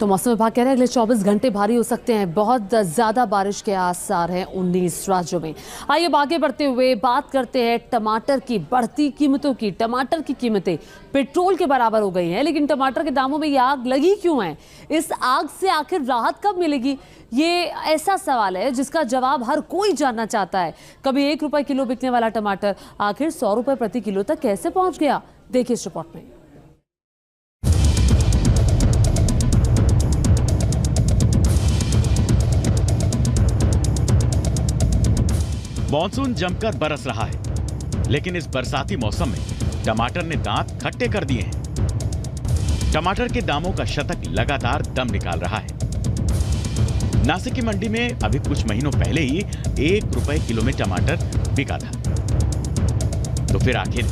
तो मौसम विभाग कह रहे हैं अगले 24 घंटे भारी हो सकते हैं। बहुत ज्यादा बारिश के आसार हैं 19 राज्यों में। आइए अब आगे बढ़ते हुए बात करते हैं टमाटर की बढ़ती कीमतों की। टमाटर की कीमतें पेट्रोल के बराबर हो गई हैं, लेकिन टमाटर के दामों में ये आग लगी क्यों है? इस आग से आखिर राहत कब मिलेगी? ये ऐसा सवाल है जिसका जवाब हर कोई जानना चाहता है। कभी 1 रुपए किलो बिकने वाला टमाटर आखिर 100 रुपए प्रति किलो तक कैसे पहुंच गया? देखिए इस रिपोर्ट में। मॉनसून जमकर बरस रहा है, लेकिन इस बरसाती मौसम में टमाटर ने दांत खट्टे कर दिए हैं। टमाटर के दामों का शतक लगातार दम निकाल रहा है। नासिक की मंडी में अभी कुछ महीनों पहले ही 1 रुपए किलो में टमाटर बिका था। तो फिर आखिर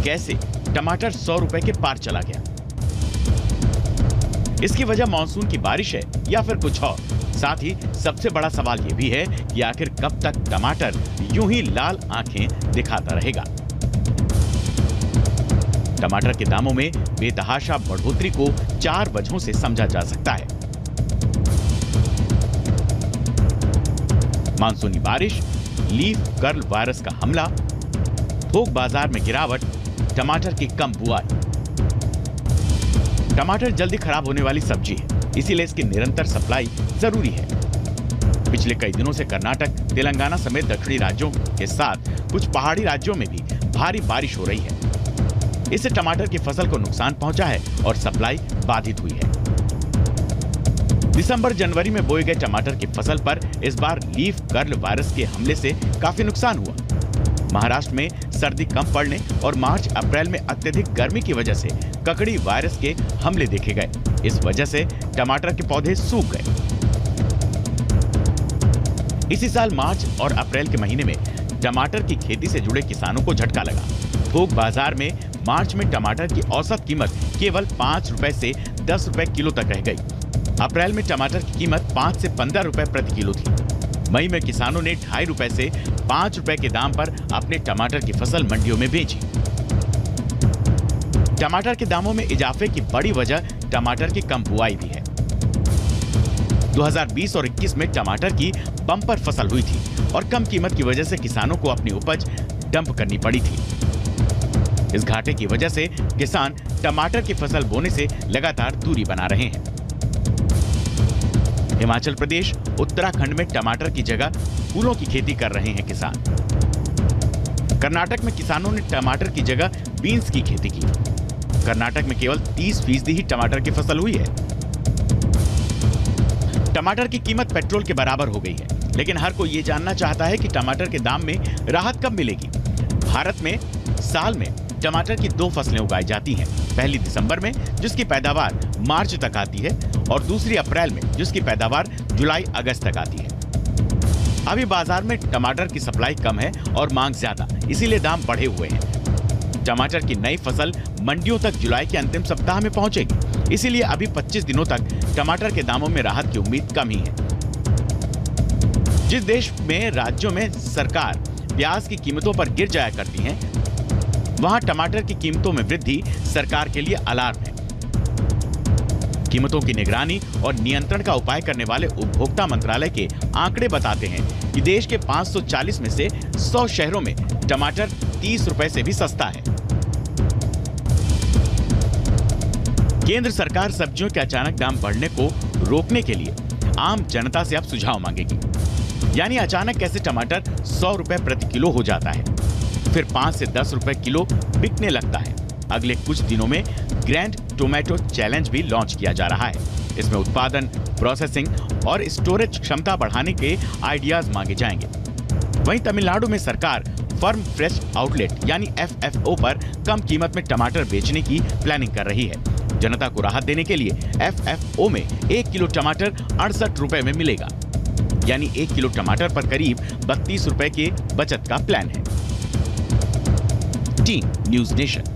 कैसे टमाटर 100 रुपए के पार चला गया? इसकी वजह मानसून की बारिश है या फिर कुछ और? साथ ही सबसे बड़ा सवाल यह भी है कि आखिर कब तक टमाटर यूं ही लाल आंखें दिखाता रहेगा? टमाटर के दामों में बेतहाशा बढ़ोतरी को 4 वजहों से समझा जा सकता है। मानसूनी बारिश, लीफ कर्ल वायरस का हमला, थोक बाजार में गिरावट, टमाटर की कम बुआई। टमाटर जल्दी खराब होने वाली सब्जी है, इसीलिए इसकी निरंतर सप्लाई जरूरी है। पिछले कई दिनों से कर्नाटक, तेलंगाना समेत दक्षिणी राज्यों के साथ कुछ पहाड़ी राज्यों में भी भारी बारिश हो रही है। इससे टमाटर की फसल को नुकसान पहुंचा है और सप्लाई बाधित हुई है। दिसंबर जनवरी में बोए गए टमाटर की फसल पर इस बार लीफ कर्ल वायरस के हमले से काफी नुकसान हुआ। महाराष्ट्र में सर्दी कम पड़ने और मार्च अप्रैल में अत्यधिक गर्मी की वजह से ककड़ी वायरस के हमले देखे गए। इस वजह से टमाटर के पौधे सूख गए। इसी साल मार्च और अप्रैल के महीने में टमाटर की खेती से जुड़े किसानों को झटका लगा। थोक बाजार में मार्च में टमाटर की औसत कीमत केवल 5 रुपए से 10 रुपए किलो तक रह गई। अप्रैल में टमाटर की कीमत 5 से 15 रुपए प्रति किलो थी। मई में किसानों ने 2.5 रुपए से 5 रुपए के दाम पर अपने टमाटर की फसल मंडियों में बेची। टमाटर के दामों में इजाफे की बड़ी वजह टमाटर की कम बुआई भी है। 2020 और 21 में टमाटर की बम्पर फसल हुई थी और कम कीमत की वजह से किसानों को अपनी उपज डंप करनी पड़ी थी। इस घाटे की वजह से किसान टमाटर की फसल बोने से लगातार दूरी बना रहे हैं। हिमाचल प्रदेश, उत्तराखंड में टमाटर की जगह फूलों की खेती कर रहे हैं किसान। कर्नाटक में किसानों ने टमाटर की जगह बीन्स की खेती की। कर्नाटक में केवल 30% ही टमाटर की फसल हुई है। टमाटर की कीमत पेट्रोल के बराबर हो गई है, लेकिन हर कोई ये जानना चाहता है कि टमाटर के दाम में राहत कब मिलेगी। भारत में साल में टमाटर की 2 फसलें उगाई जाती हैं। पहली दिसंबर में, जिसकी पैदावार मार्च तक आती है, और दूसरी अप्रैल में, जिसकी पैदावार जुलाई अगस्त तक आती है। अभी बाजार में टमाटर की सप्लाई कम है और मांग ज्यादा, इसीलिए दाम बढ़े हुए हैं। टमाटर की नई फसल मंडियों तक जुलाई के अंतिम सप्ताह में पहुंचेगी, इसीलिए अभी 25 दिनों तक टमाटर के दामों में राहत की उम्मीद कम ही है। जिस देश में राज्यों में सरकार प्याज की कीमतों पर गिर जाया करती है, वहां टमाटर की कीमतों में वृद्धि सरकार के लिए अलार्म है। कीमतों की निगरानी और नियंत्रण का उपाय करने वाले उपभोक्ता मंत्रालय के आंकड़े बताते हैं कि देश के 540 में से 100 शहरों में टमाटर 30 रुपए से भी सस्ता है। केंद्र सरकार सब्जियों के अचानक दाम बढ़ने को रोकने के लिए आम जनता से अब सुझाव मांगेगी। यानी अचानक कैसे टमाटर 100 रुपए प्रति किलो हो जाता है, फिर 5 से 10 रुपए किलो बिकने लगता है। अगले कुछ दिनों में ग्रैंड टोमेटो चैलेंज भी लॉन्च किया जा रहा है। इसमें उत्पादन, प्रोसेसिंग और स्टोरेज क्षमता बढ़ाने के आइडियाज मांगे जाएंगे। वहीं तमिलनाडु में सरकार फर्म फ्रेश आउटलेट यानी FFO पर कम कीमत में टमाटर बेचने की प्लानिंग कर रही है। जनता को राहत देने के लिए FFO में 1 किलो टमाटर 68 रुपए में मिलेगा। यानी 1 किलो टमाटर पर करीब 32 रुपए के बचत का प्लान है। Team news nation.